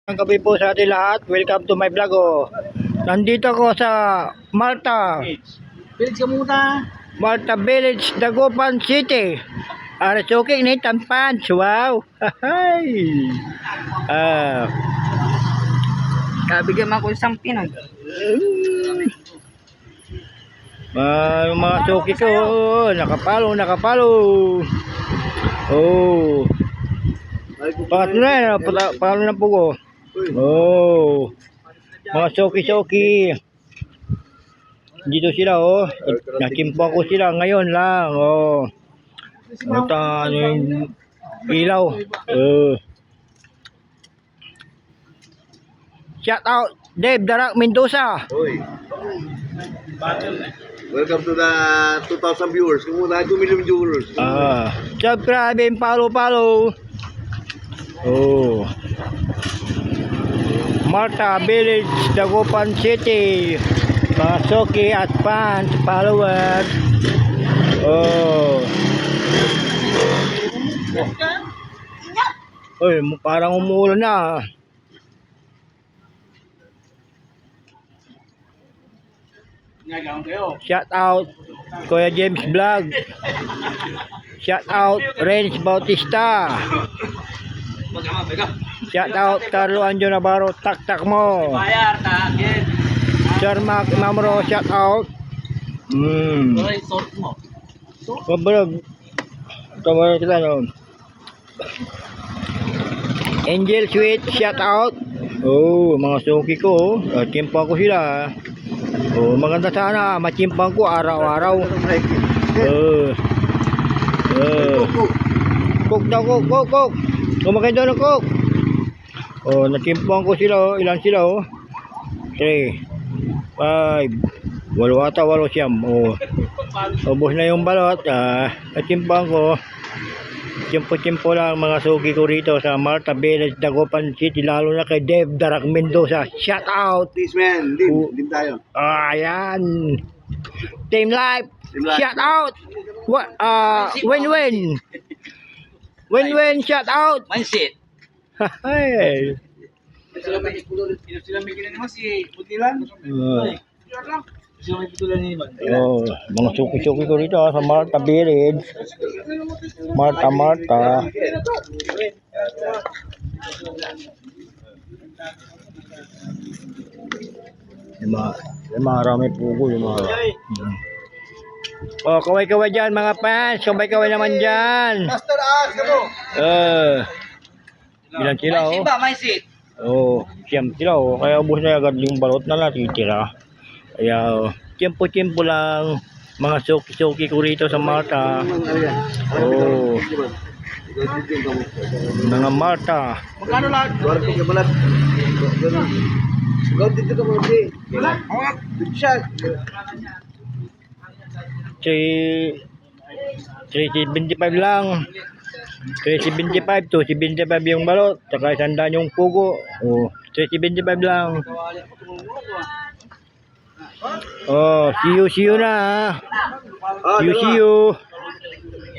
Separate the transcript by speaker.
Speaker 1: Ang gabi po sa ating lahat. Welcome to my vlog. Nandito ako sa Malta.
Speaker 2: Village ka muna.
Speaker 1: Malta Village, Dagupan City. Arasuking ni Tampans. Wow. Hay.
Speaker 2: Kabigyan mo ako isang Pinoy.
Speaker 1: Yung mga suki ko. Nakapalo. Oh. Pangatlo na yan. Pangatlo na po ko. Oh. Mga soki-soki. Dito sila nakimpa ko sila ngayon lang. Ito yung ilaw. Shout out Dave Darak Mendoza.
Speaker 3: Welcome to the 2,000 viewers. Kumuna 2 million viewers.
Speaker 1: Subscribe and follow. Malta Village, Dagupan City. Mga soki at fans, followers. Parang umuulan na. Shout out Kuya James Vlog. Shout out Renz Bautista. Shout out Carlo Anjo Navarro, tak mo. Sir Mac Mamro, shout out. Kabarag. Kabarag kita yun. Angel Sweet, shout out. Mga suki ko. Timpang ko sila. Maganda sana. Matimpang ko araw-araw. Cook daw, cook. Kumakain daw ng cook. Natimpang ko sila. Ilan sila 3, 5, 8 ata, 8 siyam. Ubos na yung balot. Natimpang ko. Timpo lang mga suki ko rito sa Malta Village, Dagupan City, lalo na kay Dave Darak Mendoza. Shout out.
Speaker 3: Peace man. Dim tayo.
Speaker 1: Ayan. Team Life. Shout out. Win-win. Shout out.
Speaker 2: Mindset.
Speaker 1: Hey.
Speaker 2: Sila may kinan mo si Putilan. Sila may Putilan ni Iman.
Speaker 1: Mga suki-suki ko rito sa Malta Village. Malta. Yung marami pugo yung mga. Kaway-kaway dyan mga fans. Kaway-kaway naman dyan.
Speaker 3: Master ano?
Speaker 1: Ilan sila
Speaker 2: Mindset.
Speaker 1: siyam sila kaya ubos na agad yung balot na natitira. Kaya tiyempo lang mga suki ko rito sa Malta. Mga Malta.
Speaker 2: Magkano lahat?
Speaker 3: Dito ka balat. Dito ka balat. Shot.
Speaker 1: 375 lang. 375 to 75 yung balot. Saka 100 yung pugo. 375 lang. See you na. See you.